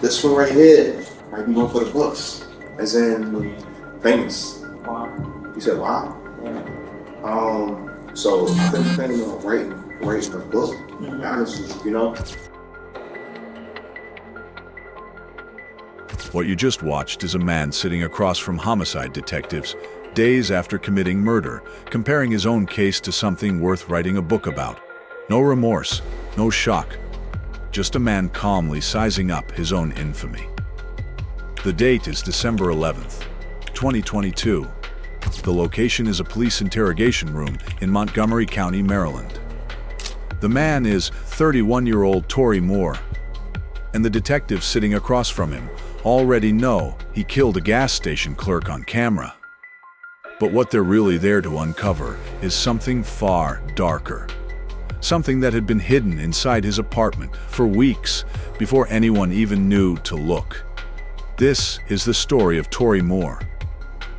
This one right here might be one for the books, as in famous. Wow. You said wow? Yeah. So I've been planning on writing a book, honestly, you know? What you just watched is a man sitting across from homicide detectives days after committing murder, comparing his own case to something worth writing a book about. No remorse, no shock, just a man calmly sizing up his own infamy. The date is December 11th, 2022. The location is a police interrogation room in Montgomery County, Maryland. The man is 31-year-old Tori Moore, and the detectives sitting across from him already know he killed a gas station clerk on camera. But what they're really there to uncover is something far darker. Something that had been hidden inside his apartment for weeks before anyone even knew to look. This is the story of Tori Moore,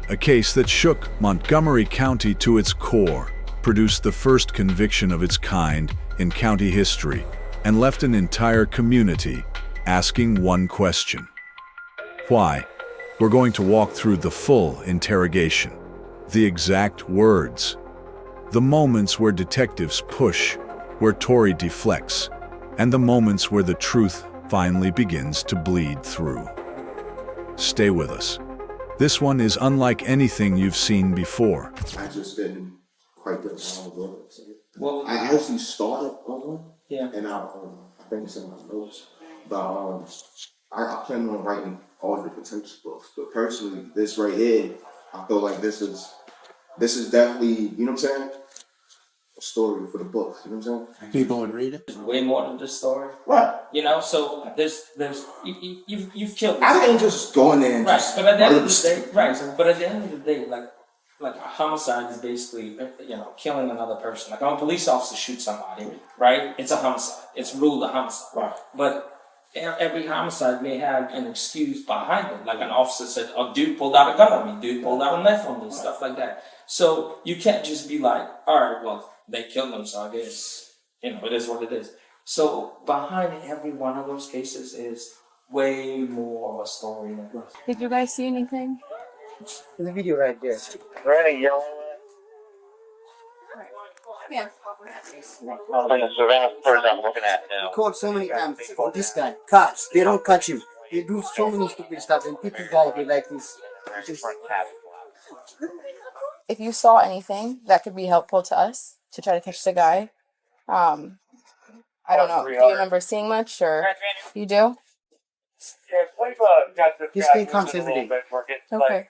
a case that shook Montgomery County to its core, produced the first conviction of its kind in county history, and left an entire community asking one question. Why? We're going to walk through the full interrogation, the exact words, the moments where detectives push, where Tori deflects, and the moments where the truth finally begins to bleed through. Stay with us. This one is unlike anything you've seen before. I just didn't quite get along with it. Well, I actually started on one, yeah. and I think it's in my notes, but I plan on writing all different types of books. But personally, this right here, I feel like this is definitely, you know what I'm saying? A story for the book, you know what I'm saying? People would read it. There's way more than this story. Right. You know, so you've killed. I didn't just go in there and Right, just but at the end of murder the day, people, right. But at the end of the day, like a homicide is basically, killing another person. Like when a police officer shoots somebody, right? It's a homicide. It's ruled a homicide. Right. But every homicide may have an excuse behind it. Like an officer said, "Oh, dude pulled out a gun on me. Dude pulled out a knife on me." Stuff like that. So you can't just be like, "All right, well, they killed him, so I guess it is what it is." So behind every one of those cases is way more of a story than that. Did you guys see anything? The video right there. Ready, yellow. Yeah. Like a surveillance person I'm looking at now. Called so many times for this guy. Cops, they don't catch him. They do so many stupid stuff, and people die like this. Just, If you saw anything that could be helpful to us to try to catch the guy, I don't know. Do you remember seeing much, or you do? this guy comes every day. Okay.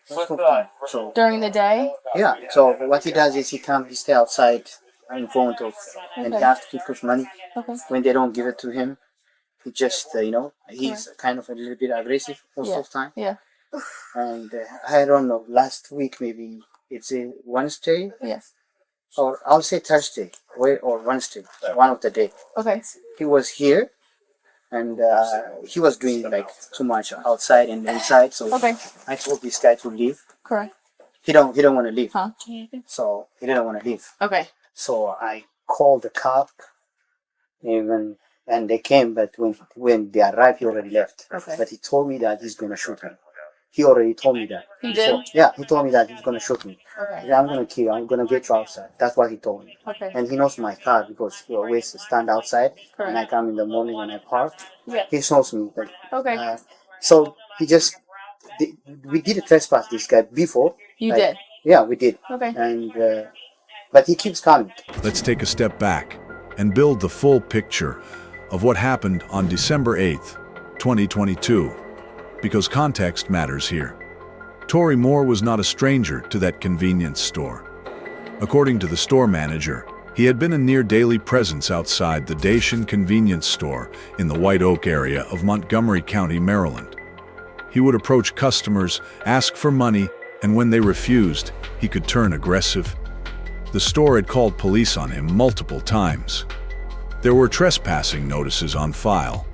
So During the day? yeah. So what he does is he comes, he stay outside in front of, and he asks people for money. Okay. When they don't give it to him, he just he's kind of a little bit aggressive most of the time. Yeah. And I don't know. Last week maybe it's a Wednesday. Yes. Or I'll say Thursday or Wednesday, one of the day. Okay. He was here, and he was doing like too much outside and inside. So Okay. I told this guy to leave. Correct. He don't want to leave. Huh? So he didn't want to leave. Okay. So I called the cop, and they came. But when they arrived, he already left. Okay. But he told me that he's gonna shoot me. He already told me that. He did? So, yeah, he told me that he's gonna shoot me. Okay. Yeah, I'm gonna kill you. I'm gonna get you outside. That's what he told me. Okay. And he knows my car because he always stand outside. Correct. And I come in the morning when I park. Yeah. He knows me. But, Okay. so he just, we did a trespass this guy before. You Like, did? Yeah, we did. Okay. And but he keeps coming. Let's take a step back and build the full picture of what happened on December 8th, 2022, because context matters here. Tori Moore was not a stranger to that convenience store. According to the store manager, he had been a near-daily presence outside the Dacian convenience store in the White Oak area of Montgomery County, Maryland. He would approach customers, ask for money, and when they refused, he could turn aggressive. The store had called police on him multiple times. There were trespassing notices on file.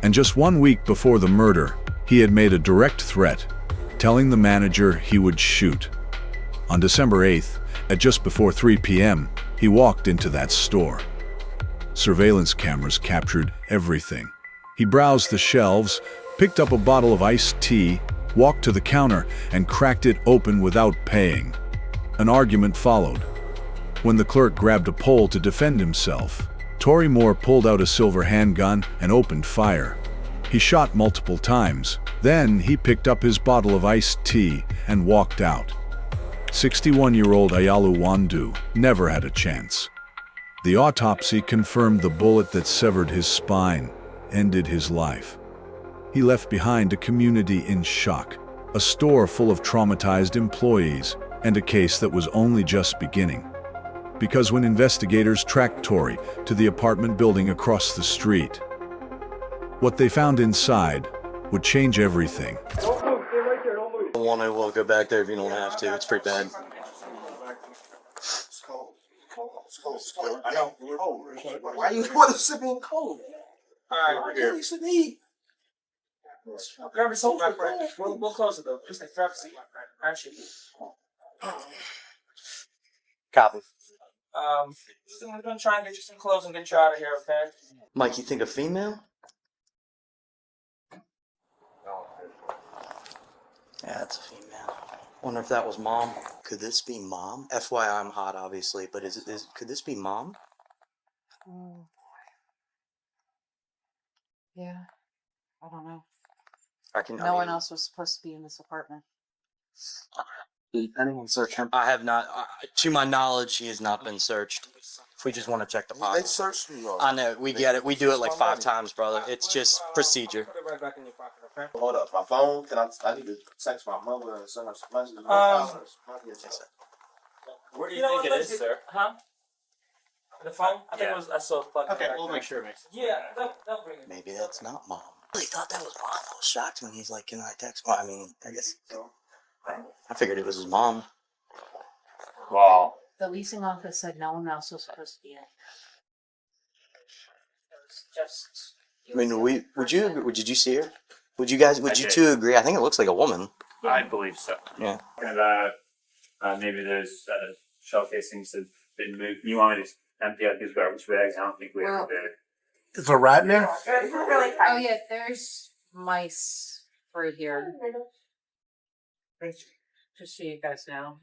And just 1 week before the murder, he had made a direct threat, telling the manager he would shoot. On December 8th, at just before 3 p.m., he walked into that store. Surveillance cameras captured everything. He browsed the shelves, picked up a bottle of iced tea, walked to the counter, and cracked it open without paying. An argument followed. When the clerk grabbed a pole to defend himself, Tori Moore pulled out a silver handgun and opened fire. He shot multiple times. Then he picked up his bottle of iced tea and walked out. 61-year-old Ayalu Wandu never had a chance. The autopsy confirmed the bullet that severed his spine ended his life. He left behind a community in shock, a store full of traumatized employees, and a case that was only just beginning. Because when investigators tracked Tori to the apartment building across the street, what they found inside would change everything. I want to go back there if you don't have to. It's pretty bad. I know. Why you want to sit in cold? Alright, Here. You should eat. grab a seat, my friend. We'll close it though. Just grab a seat, my friend. Actually. Copy. I'm gonna try and get you some clothes and get you out of here, okay? Mike, you think a female? Yeah, that's a female. Wonder if that was mom. Could this be mom? FYI, I'm hot, obviously, but could this be mom? Yeah, I don't know. No one else was supposed to be in this apartment. Did anyone search him? I have not. To my knowledge, he has not been searched. If we just want to check the They pockets. searched me. I know, we get it. We do it like 5 times, brother. It's just procedure. Put it right back in your pocket, okay? Hold up, my phone. I need to text my mother and send her some messages. Where do you think it is, sir? Huh? The phone? I think it was. I saw it plugged. Okay, we'll make sure it makes sense. Yeah, they'll bring it. Maybe that's not mom. I really thought that was mom. I was shocked when he's like, can I text mom? I mean, I guess. I figured it was his mom. Wow. The leasing office said no one else was supposed to be in. Just. I mean, did you see her? Would you did. two agree? I think it looks like a woman. I believe so. Yeah. And maybe there's shell casings that have been moved. You want me to empty out these garbage bags? I don't think we ever did. Is a rat in there? Oh yeah, there's mice right here. Just so you guys know.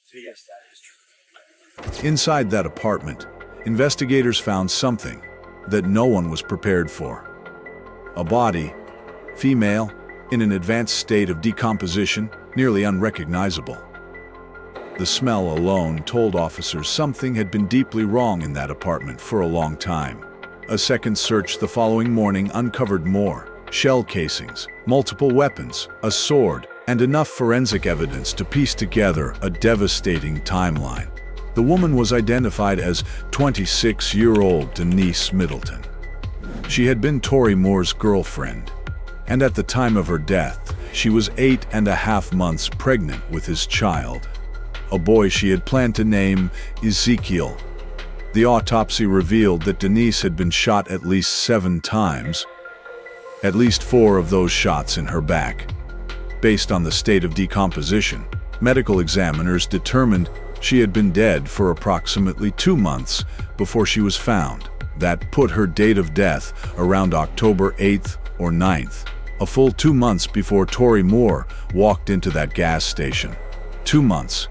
So yes, that is true. Inside that apartment, investigators found something that no one was prepared for. A body, female, in an advanced state of decomposition, nearly unrecognizable. The smell alone told officers something had been deeply wrong in that apartment for a long time. A second search the following morning uncovered more: shell casings, multiple weapons, a sword, and enough forensic evidence to piece together a devastating timeline. The woman was identified as 26-year-old Denise Middleton. She had been Tori Moore's girlfriend, and at the time of her death, she was 8.5 months pregnant with his child, a boy she had planned to name Ezekiel. The autopsy revealed that Denise had been shot at least 7 times, at least 4 of those shots in her back. Based on the state of decomposition, medical examiners determined she had been dead for approximately 2 months before she was found. That put her date of death around October 8th or 9th, a full 2 months before Tori Moore walked into that gas station. 2 months.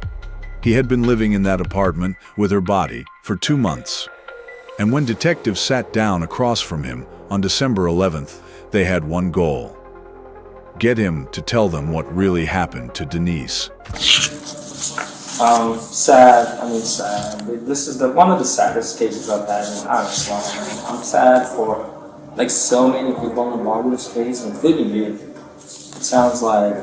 He had been living in that apartment with her body for 2 months. And when detectives sat down across from him on December 11th, they had one goal: get him to tell them what really happened to Denise. Sad. This is one of the saddest cases I've had in Hideout. I'm sad for so many people involved in this case, including you. It sounds like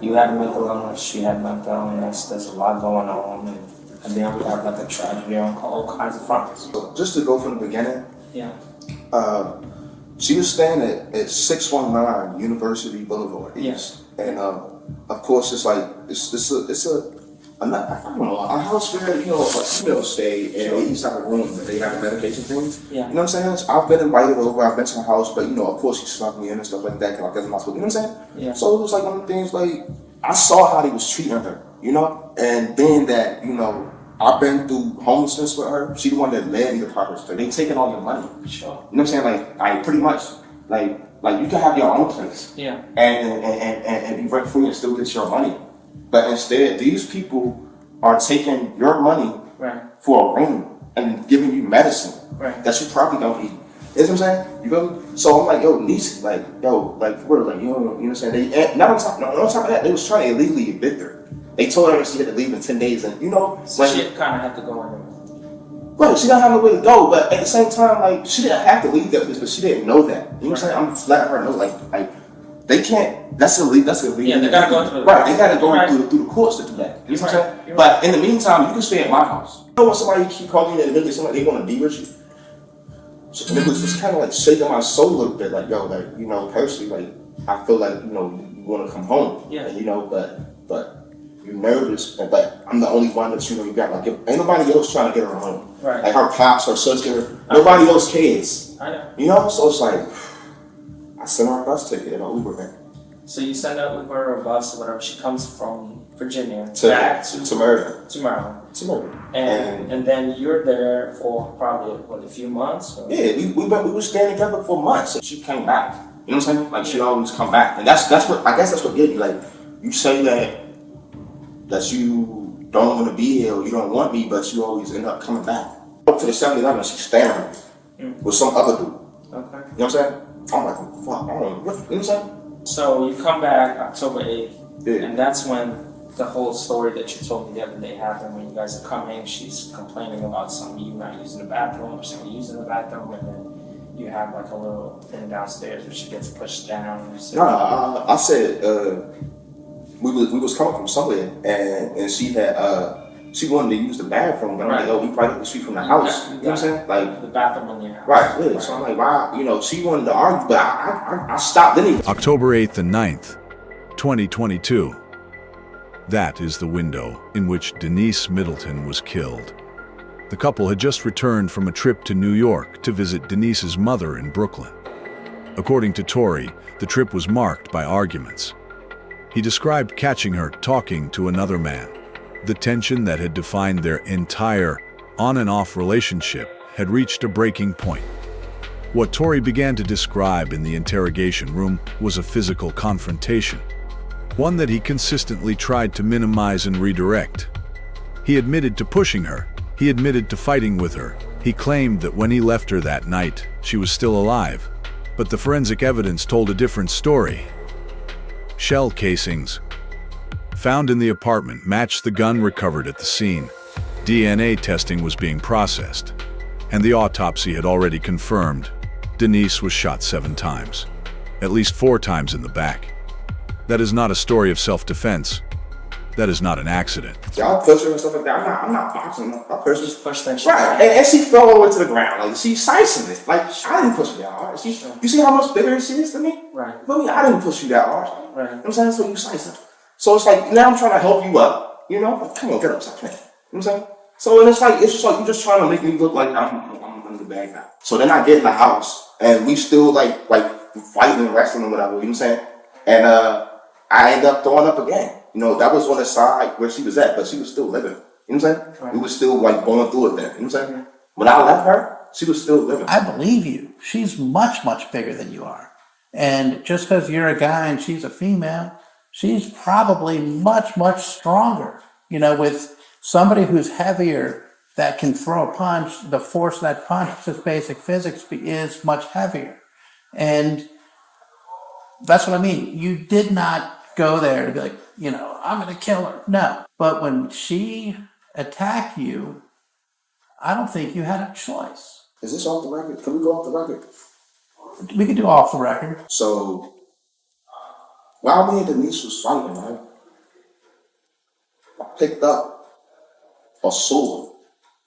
you had mental illness, she had mental illness. There's a lot going on, and then we have a tragedy on all kinds of fronts. Just to go from the beginning, Yeah. she was staying at 619 University Boulevard East, and of course it's a house where a female stay, and they each have a room that they have a medication things. Yeah. You know what I'm saying? So I've been invited over, I've been to her house, but of course she snuck me in and stuff like that. Cause I guess I'm not supposed. You know what I'm saying? Yeah. So it was one of the things I saw how he was treating her, and then that I've been through homelessness with her. She the one that led me to Parker's. They taking all your money. Sure. You know what I'm saying? Like pretty much. Like you can have your own place. Yeah. And be rent free and still get your money. But instead, these people are taking your money Right. for a room and giving you medicine Right. that you probably don't need. You know what I'm saying? You feel me? So I'm like, yo, Niece, like, yo, like, for real, like, you know what I'm saying? They, not on top of that, they was trying to illegally evict her. They told her she had to leave in 10 days, and you know, So like, she kind of had to go anyway. right, she didn't have nowhere to go, but at the same time, like, she didn't have to leave that place, but she didn't know that. You know what I'm saying? I'm just letting her know, like, they can't, that's illegal, Yeah, they gotta go through. Right, they gotta go Right. through the courts to do that. You know what I'm Right. saying? You're But in the meantime, you can stay at my house. You know when somebody keep calling you and they somebody they want to be with you? So it was just kind of like shaking my soul a little bit, like, yo, like, you know, personally, like, I feel like, you know, you want to come home. Yeah. And, you know, but you're nervous, but I'm the only one that, you know, you got, like, ain't nobody else trying to get her home. Right. Like her pops, her sister, nobody else cares. I know. You know, so it's like, I sent her a bus ticket and an Uber back. So you send out Uber or a bus or whatever. She comes from Virginia To back murder. to Maryland. To murder. And then you're there for probably what, a few months? Or? Yeah, we were staying together for months. She came back. You know what I'm saying? Like, she'd always come back. And that's what, I guess that's what get you. Like, you say that you don't want to be here or you don't want me, but you always end up coming back. Up to the 7-Eleven, she's staring with some other dude. Okay. You know what I'm saying? I'm like, fuck, I don't know. You know what I'm saying? So you come back October 8th, Yeah. and that's when the whole story that you told me the other day happened. When you guys are coming, she's complaining about something, you not using the bathroom, or something using the bathroom, and then you have like a little thing downstairs where she gets pushed down. No, I said we was coming from somewhere, and she had she wanted to use the bathroom, but I'm like, oh, we probably the street from the house. You know what I'm saying? Like, the bathroom in your house. right, yeah. So I'm like, why? You know, she wanted to argue, but I stopped anyway. October 8th and 9th, 2022. That is the window in which Denise Middleton was killed. The couple had just returned from a trip to New York to visit Denise's mother in Brooklyn. According to Tori, the trip was marked by arguments. He described catching her talking to another man. The tension that had defined their entire on and off relationship had reached a breaking point. What Tori began to describe in the interrogation room was a physical confrontation, one that he consistently tried to minimize and redirect. He admitted to pushing her. He admitted to fighting with her. He claimed that when he left her that night, she was still alive. But the forensic evidence told a different story. Shell casings found in the apartment matched the gun recovered at the scene. DNA testing was being processed, and the autopsy had already confirmed Denise was shot 7 times, at least 4 times in the back. That is not a story of self-defense. That is not an accident. Y'all push her and stuff like that. I'm not boxing her. I push her. Push that shit. Right, and she fell all the way to the ground. Like, she's slicing it. Like, I didn't push her that hard. You see how much bigger she is than me? Right. But I didn't push you that hard. Right. You know what I'm saying? So you slice it. So it's like, now I'm trying to help you up. You know? Like, come on, get up, stop playing. You know what I'm saying? So and it's just like you're just trying to make me look like I'm the bad guy. So then I get in the house and we still like fighting and wrestling and whatever, you know what I'm saying? And I end up throwing up again. You know, that was on the side where she was at, but she was still living. You know what I'm saying? Right. We was still like going through it then. You know what I'm saying? When I left her, she was still living. I believe you. She's much, much bigger than you are. And just because you're a guy and she's a female, she's probably much, much stronger. You know, with somebody who's heavier that can throw a punch, the force of that punch, just basic physics, is much heavier. And that's what I mean. You did not go there to be like, you know, I'm going to kill her. No. But when she attacked you, I don't think you had a choice. Is this off the record? Can we go off the record? We can do off the record. So, while me and Denise was fighting, right, I picked up a sword.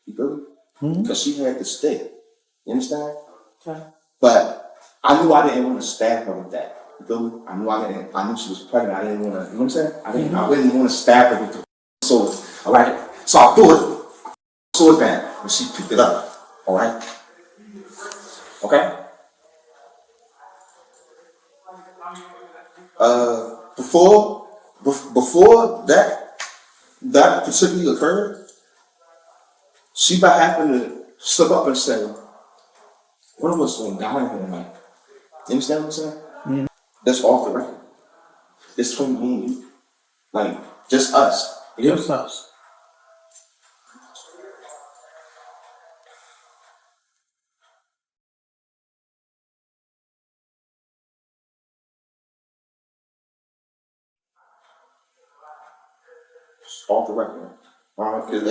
You feel me? Because she had the stick. You understand? Okay. But I knew I didn't want to stab her with that. You feel me? I knew she was pregnant. I didn't want to, you know what I'm saying? I didn't want to stab her with the sword. All right? So I threw it. Sword down. And she picked it up. All right? Okay? Before that particularly occurred, She might happen to slip up and say, one of us gonna die here tonight. You understand what I'm saying? Mm. That's off the record. It's between me and you. Like, just us. You know? Just us. It's off the record. Alright, because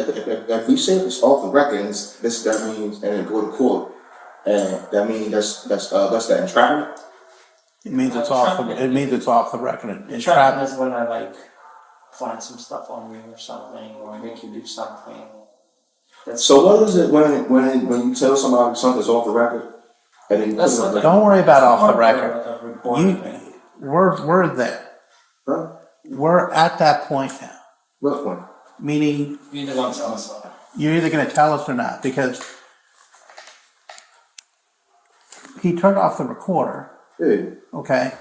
if we say it's off the record, that means, and then go to court, and that means that's the entrapment. It means it's off. It means it's off the record. Entrapment Entrapment. is when I like plan some stuff on you or something, or make you do something. So what is it when you tell somebody something's off the record, and then you That's put it on Don't worry about off the Like record. a recording thing. We're there. Huh? We're at that point now. What one? Meaning, You either gonna tell us something. you're either going to tell us or not, because he turned off the recorder. Yeah. Okay.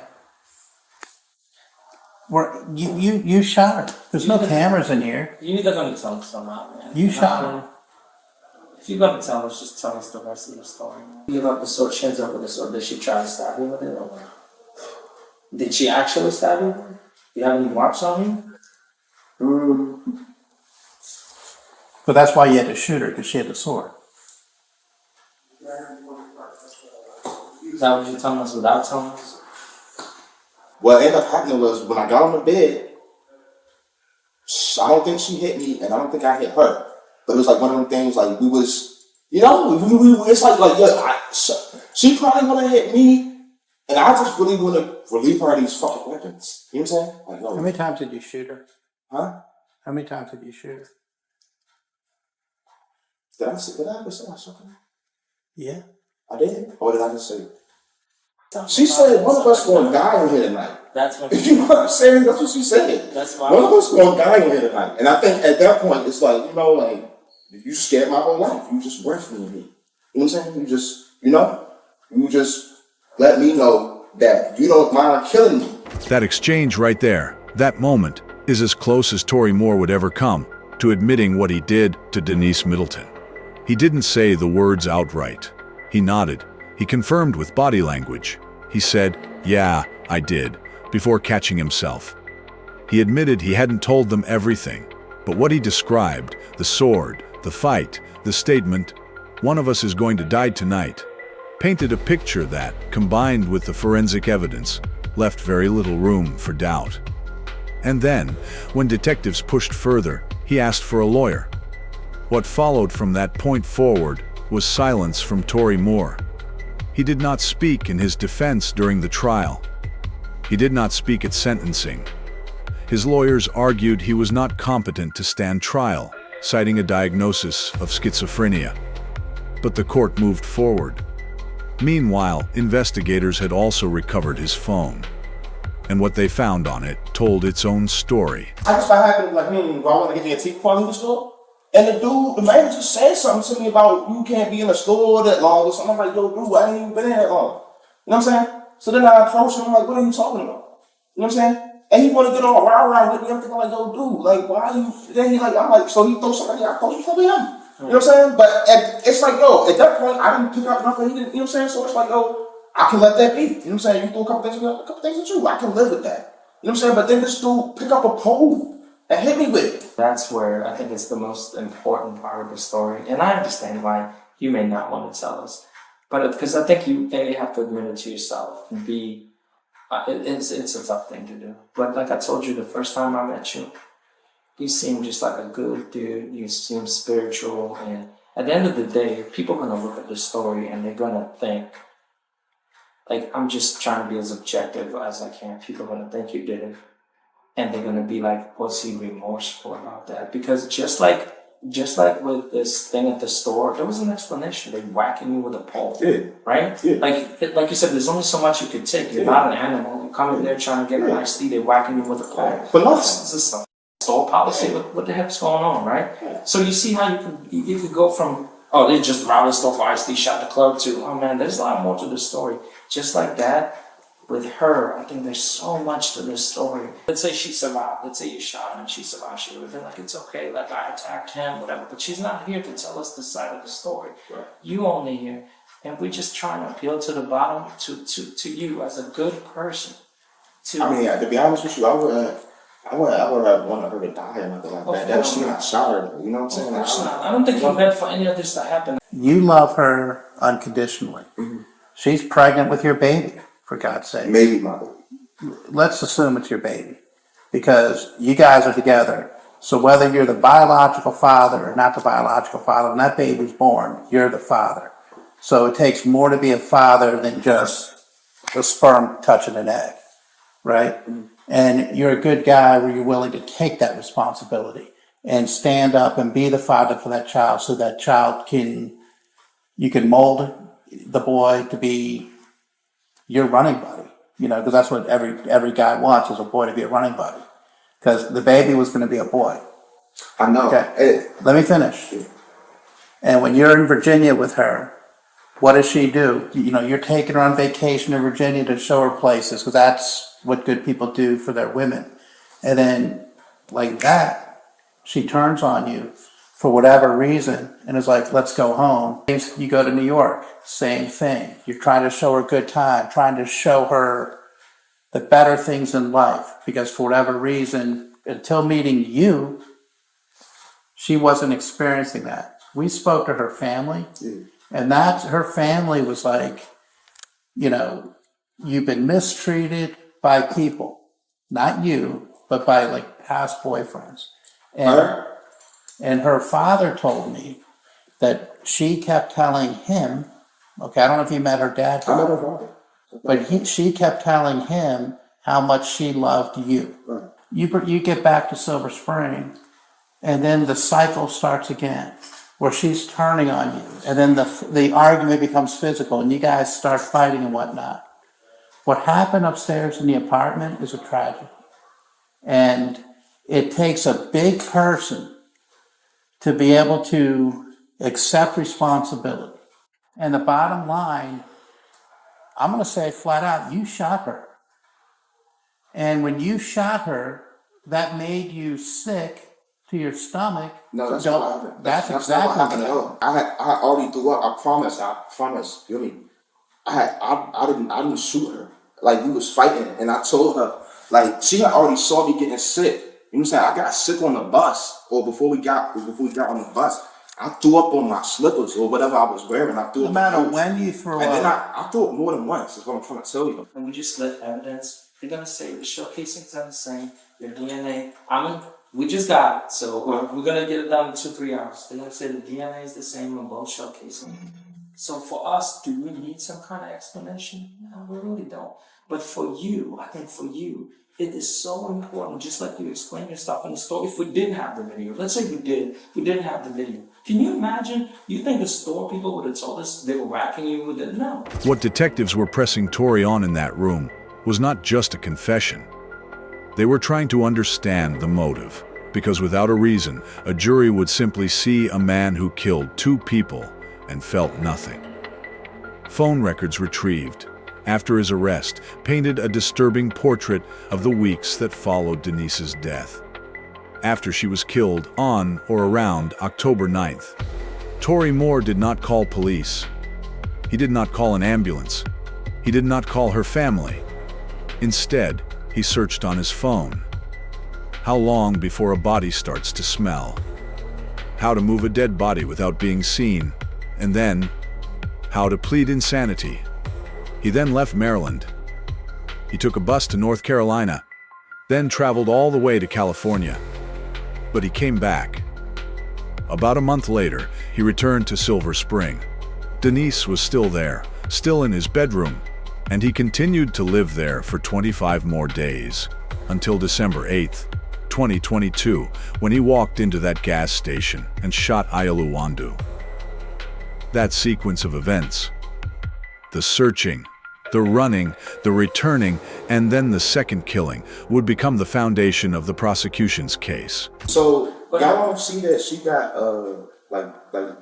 You shot her. There's no cameras in here. You either gonna tell us somehow, man. You shot her. If you're gonna tell us, just tell us the rest of the story. You got the sword, she ends up with the sword. Did she try to stab you with it or what? Did she actually stab you? Do you have any marks on you? But that's why you had to shoot her, because she had the sword. Is that what you're telling us without telling us? What ended up happening was when I got on the bed, I don't think she hit me, and I don't think I hit her. But it was like one of them things, like we was, you know, it's like yeah, she probably would have hit me, and I just really want to relieve her of these fucking weapons. You know what I'm saying? Like, no. How many times did you shoot her? Huh? How many times did you shoot her? Did I ever say I shot her? Yeah. I did. Or did I just say? She said one of us gonna die in here tonight. That's what You know what I'm saying? That's what she said. That's why. One of us gonna die in here tonight. And I think at that point it's like, you know, like you scared my whole life. You just rescued me. You know what I'm saying? You just let me know that you don't mind killing me. That exchange right there, that moment, is as close as Tori Moore would ever come to admitting what he did to Denise Middleton. He didn't say the words outright. He nodded. He confirmed with body language. He said, "Yeah, I did," before catching himself. He admitted he hadn't told them everything, but what he described, the sword, the fight, the statement, "One of us is going to die tonight," painted a picture that, combined with the forensic evidence, left very little room for doubt. And then, when detectives pushed further, he asked for a lawyer. What followed from that point forward was silence from Tori Moore. He did not speak in his defense during the trial. He did not speak at sentencing. His lawyers argued he was not competent to stand trial, citing a diagnosis of schizophrenia. But the court moved forward. Meanwhile, investigators had also recovered his phone. And what they found on it told its own story. I just found happened like, do I want to get me a tea quality in the store? And the manager said something to me about you can't be in the store that long or something. I'm like, yo, dude, I ain't even been in that long. You know what I'm saying? So then I approached him, I'm like, what are you talking about? You know what I'm saying? And he want to get all rah-rah with me. I'm thinking like, yo, dude, like, why are you? Then he like, I'm like, so he throw somebody, I thought he probably him. You know what I'm saying? But it's like, yo, at that point, I didn't pick up nothing. He didn't, you know what I'm saying? So it's like, yo, I can let that be. You know what I'm saying? You throw a couple things at you. I can live with that. You know what I'm saying? But then this dude pick up a pole and hit me with it. That's where I think it's the most important part of the story. And I understand why you may not want to tell us. But because I think you have to admit it to yourself and be, it's a tough thing to do. But like I told you the first time I met you, you seem just like a good dude. You seem spiritual. And at the end of the day, people are going to look at the story and they're going to think, like, I'm just trying to be as objective as I can. People are going to think you did it. And they're going to be like, was he remorseful about that? Because just like with this thing at the store, there was an explanation. They're whacking you with a pole, right? Yeah. Like you said, there's only so much you can take. You're not an animal. You come in there trying to get an iced tea, they're whacking you with a pole. But nothing. This is a store policy. What the heck's going on, right? So you see how you could go from, oh, they just robbed the store for iced tea, shot the clerk, to, oh man, there's a lot more to the story. Just like that, with her, I think there's so much to this story. Let's say she survived. Let's say you shot her and she survived. She would have been like, it's okay, like I attacked him, whatever. But she's not here to tell us the side of the story. Right. You only here. And we're just trying to appeal to the bottom, to you as a good person. I mean, to be honest with you, I would have wanted her to die or nothing like that. That she not shot her, you know what I'm saying? Of course not. I don't think he meant for any of this to happen. You love her unconditionally. She's pregnant with your baby, for God's sake. Maybe my baby. Let's assume it's your baby, because you guys are together. So whether you're the biological father or not the biological father, when that baby's born, you're the father. So it takes more to be a father than just a sperm touching an egg, right? And you're a good guy where you're willing to take that responsibility and stand up and be the father for that child, so that child you can mold the boy to be your running buddy, because that's what every guy wants, is a boy to be a running buddy. Because the baby was going to be a boy. I know. Okay, let me finish. And when you're in Virginia with her, what does she do? You're taking her on vacation in Virginia to show her places, because that's what good people do for their women. And then, like that, she turns on you for whatever reason and is like, let's go home. You go to New York, same thing. You're trying to show her a good time, trying to show her the better things in life, because for whatever reason, until meeting you, she wasn't experiencing that. We spoke to her family, and her family was like, you've been mistreated by people, not you, but by like past boyfriends. And her father told me that she kept telling him, okay, I don't know if you met her dad, I met her father. but she kept telling him how much she loved you. Right. You get back to Silver Spring, and then the cycle starts again, where she's turning on you, and then the argument becomes physical, and you guys start fighting and whatnot. What happened upstairs in the apartment is a tragedy, and it takes a big person to be able to accept responsibility. And the bottom line, I'm going to say flat out, you shot her. And when you shot her, that made you sick to your stomach. No, that's not what happened. That's not exactly what happened at all. I already threw up. I promise. You know what I mean? I didn't shoot her. Like, we was fighting, and I told her, like, she had already saw me getting sick. You know what I'm saying? I got sick on the bus, or before we got on the bus. I threw up on my slippers or whatever I was wearing. I threw No up. matter when you throw And then up. I threw up more than once. Is what I'm trying to tell you. And we just let evidence. They're gonna say the showcasings are the same. Your DNA. We just got it, so we're gonna get it done in 2-3 hours. They're gonna say the DNA is the same on both showcasing. So for us, do we need some kind of explanation? No, we really don't. But for you, I think for you, it is so important, just like you explain your stuff in the story. If we didn't have the video, let's say we didn't have the video. Can you imagine? You think the store people would have told us they were racking you with it? No. What detectives were pressing Tori on in that room was not just a confession. They were trying to understand the motive, because without a reason, a jury would simply see a man who killed 2 people and felt nothing. Phone records retrieved after his arrest painted a disturbing portrait of the weeks that followed Denise's death. After she was killed on or around October 9th, Tori Moore did not call police. He did not call an ambulance. He did not call her family. Instead, he searched on his phone. How long before a body starts to smell? How to move a dead body without being seen? And then, how to plead insanity. He then left Maryland. He took a bus to North Carolina, then traveled all the way to California. But he came back. About a month later, he returned to Silver Spring. Denise was still there, still in his bedroom, and he continued to live there for 25 more days, until December 8th, 2022, when he walked into that gas station and shot Ayalu Wandu. That sequence of events, the searching, the running, the returning, and then the second killing, would become the foundation of the prosecution's case. So y'all don't see that she got like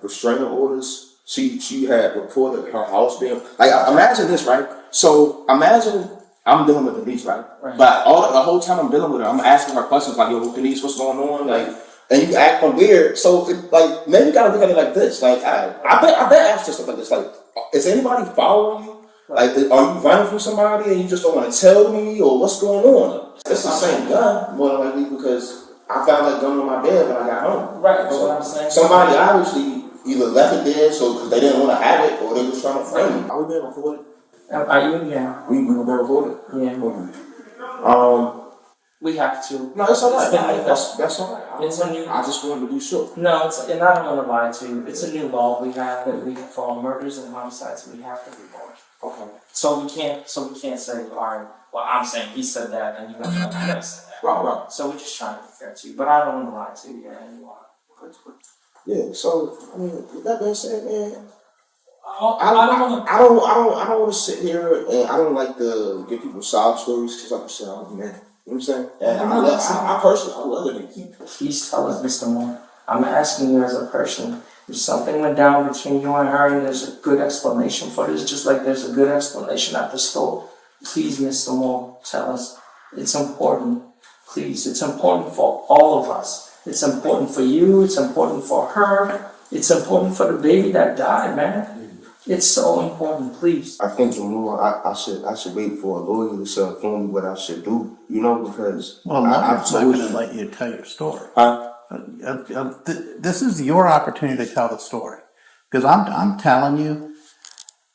restraining orders. She had reported her house being like. Imagine this, right? So imagine I'm dealing with Denise, right? Right. But the whole time I'm dealing with her, I'm asking her questions like, yo, Denise, what's going on? Like, and you acting weird. So, like, maybe you gotta look at it like this. Like, I bet ask her stuff like this. Like, is anybody following you? Like, are you running from somebody and you just don't want to tell me, or what's going on? It's the same gun, more than likely, because I found that gun on my bed when I got home. Right, that's what I'm saying. Somebody obviously either left it there so because they didn't want to have it, or they was trying to frame it. Are we being recorded? Are you? Yeah. We gonna be recorded? Yeah. We have to. No, it's alright. It's That's alright. It's a new. I just wanted to be sure. No, and I don't want to lie to you. It's a new law we have that we for all murders and homicides we have to report. Okay. So we can't say, all right. Well, I'm saying he said that, and you got to say that. Right. So we're just trying to be fair to you, but I don't want to lie to you. Yeah, you are. Yeah. So I mean, with that being said, man, I don't want to sit here and I don't like to give people sob stories because I'm saying I'm a man. You know what I'm saying? And I personally love it. Please tell us, Mr. Moore. I'm asking you as a person. If something went down between you and her and there's a good explanation for this, just like there's a good explanation at the store, please, Mr. Moore, tell us. It's important. Please, it's important for all of us. It's important for you. It's important for her. It's important for the baby that died, man. It's so important, please. I think I should wait for a lawyer to inform me what I should do. You know, because Well, lawyer's not going to let you tell your story. This is your opportunity to tell the story. Because I'm telling you,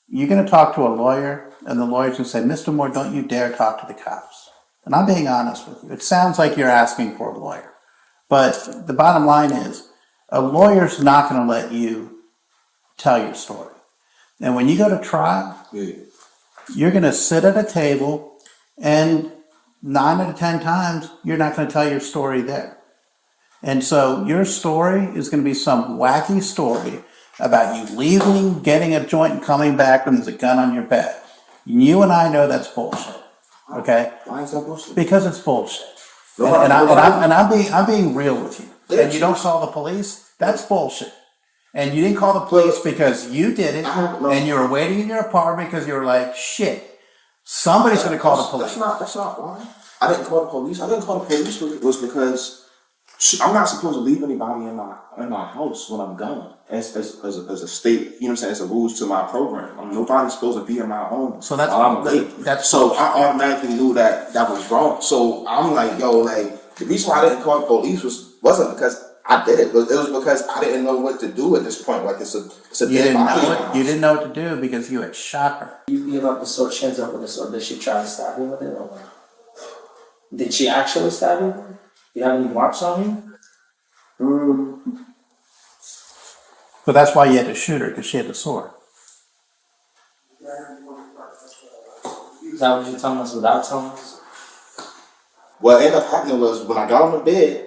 you're going to talk to a lawyer, and the lawyer's going to say, Mr. Moore, don't you dare talk to the cops. And I'm being honest with you. It sounds like you're asking for a lawyer. But the bottom line is, a lawyer's not going to let you tell your story. And when you go to trial, you're going to sit at a table, and 9 out of 10 times, you're not going to tell your story there. And so your story is going to be some wacky story about you leaving, getting a joint, and coming back, and there's a gun on your bed. You and I know that's bullshit. Okay? Why is that bullshit? Because it's bullshit. And I'm being real with you. And you don't call the police? That's bullshit. And you didn't call the police because you did it, and you were waiting in your apartment because you were like, shit, somebody's going to call the police. That's not why. I didn't call the police. I didn't call the police. It was because I'm not supposed to leave anybody in my house when I'm gone. As a state, you know what I'm saying? It's a rules to my program. Nobody's supposed to be in my home. So that's while I'm awake. So I automatically knew that was wrong. So I'm like, yo, like the reason why I didn't call the police wasn't because I did it. It was because I didn't know what to do at this point. Like it's a dead body. You didn't know what to do because you had shot her. You give up the sword, she ends up with the sword. Did she try to stab you with it or what? Did she actually stab you? Do you have any marks on you? But that's why you had to shoot her, because she had the sword. Is that what you're telling us without telling us? What ended up happening was when I got on the bed,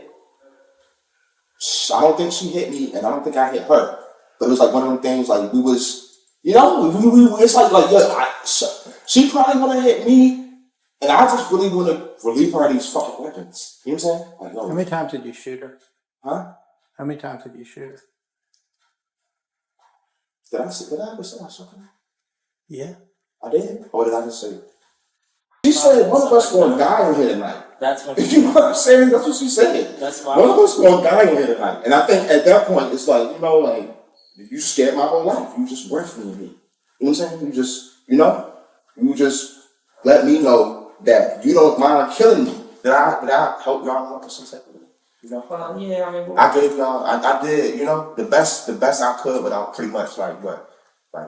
I don't think she hit me, and I don't think I hit her. But it was like one of them things, like we was, you know, it's like yeah, she probably want to hit me, and I just really want to relieve her of these fucking weapons. You know what I'm saying? Like, How many times did you shoot her? Huh? How many times did you shoot her? Did I ever say I shot her? Yeah. I did? Or did I just say? She said one of us going to die in here tonight. That's what you know what I'm saying? That's what she said. That's why. One of us going to die in here tonight. And I think at that point, it's like, you know, like, you scared my whole life. You just rescued me. You know what I'm saying? You just, you just let me know that you don't mind killing me. Did I help y'all out with some type of way? You know? Well, yeah, I mean, I gave y'all, I did, the best I could without pretty much like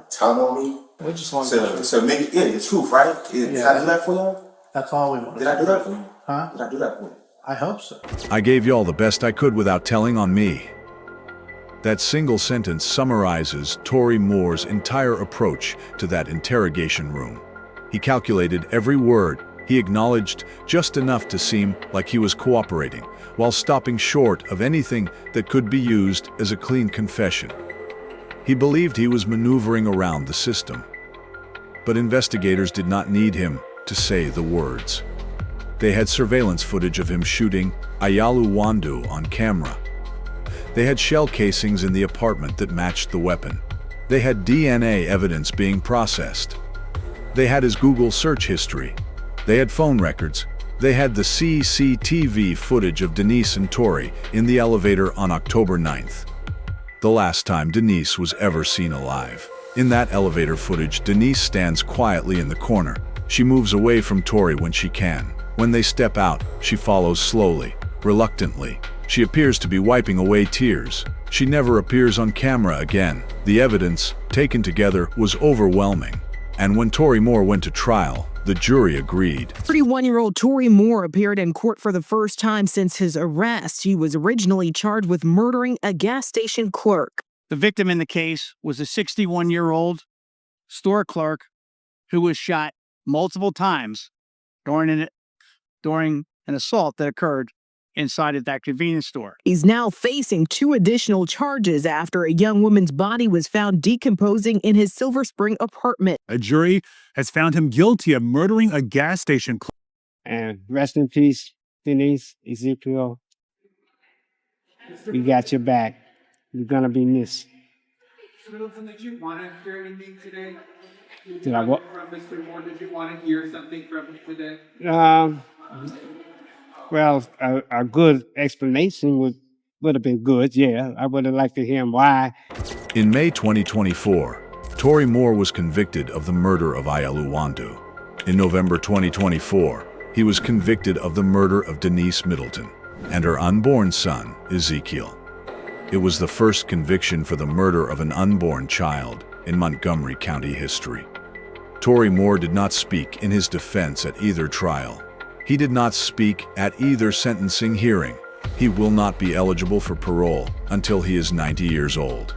telling on me. we just want to make it, the truth, right? Did I do that for y'all? That's all we wanted. Did I do that for you? Huh? Did I do that for you? I hope so. I gave y'all the best I could without telling on me. That single sentence summarizes Tori Moore's entire approach to that interrogation room. He calculated every word. He acknowledged just enough to seem like he was cooperating, while stopping short of anything that could be used as a clean confession. He believed he was maneuvering around the system. But investigators did not need him to say the words. They had surveillance footage of him shooting Ayalu Wandu on camera. They had shell casings in the apartment that matched the weapon. They had DNA evidence being processed. They had his Google search history. They had phone records. They had the CCTV footage of Denise and Tori in the elevator on October 9th. The last time Denise was ever seen alive. In that elevator footage, Denise stands quietly in the corner. She moves away from Tori when she can. When they step out, she follows slowly, reluctantly. She appears to be wiping away tears. She never appears on camera again. The evidence, taken together, was overwhelming. And when Tori Moore went to trial, the jury agreed. 31-year-old Tori Moore appeared in court for the first time since his arrest. He was originally charged with murdering a gas station clerk. The victim in the case was a 61-year-old store clerk who was shot multiple times during an assault that occurred inside of that convenience store. He's now facing 2 additional charges after a young woman's body was found decomposing in his Silver Spring apartment. A jury has found him guilty of murdering a gas station clerk. And rest in peace, Denise, Ezekiel. We got your back. You're gonna be missed. Middleton, did you want to hear anything today? Did I what? From Mr. Moore, did you want to hear something from him today? Well, a good explanation would have been good, yeah. I would have liked to hear him why. In May 2024, Tori Moore was convicted of the murder of Ayalu Wandu. In November 2024, he was convicted of the murder of Denise Middleton and her unborn son, Ezekiel. It was the first conviction for the murder of an unborn child in Montgomery County history. Tori Moore did not speak in his defense at either trial. He did not speak at either sentencing hearing. He will not be eligible for parole until he is 90 years old.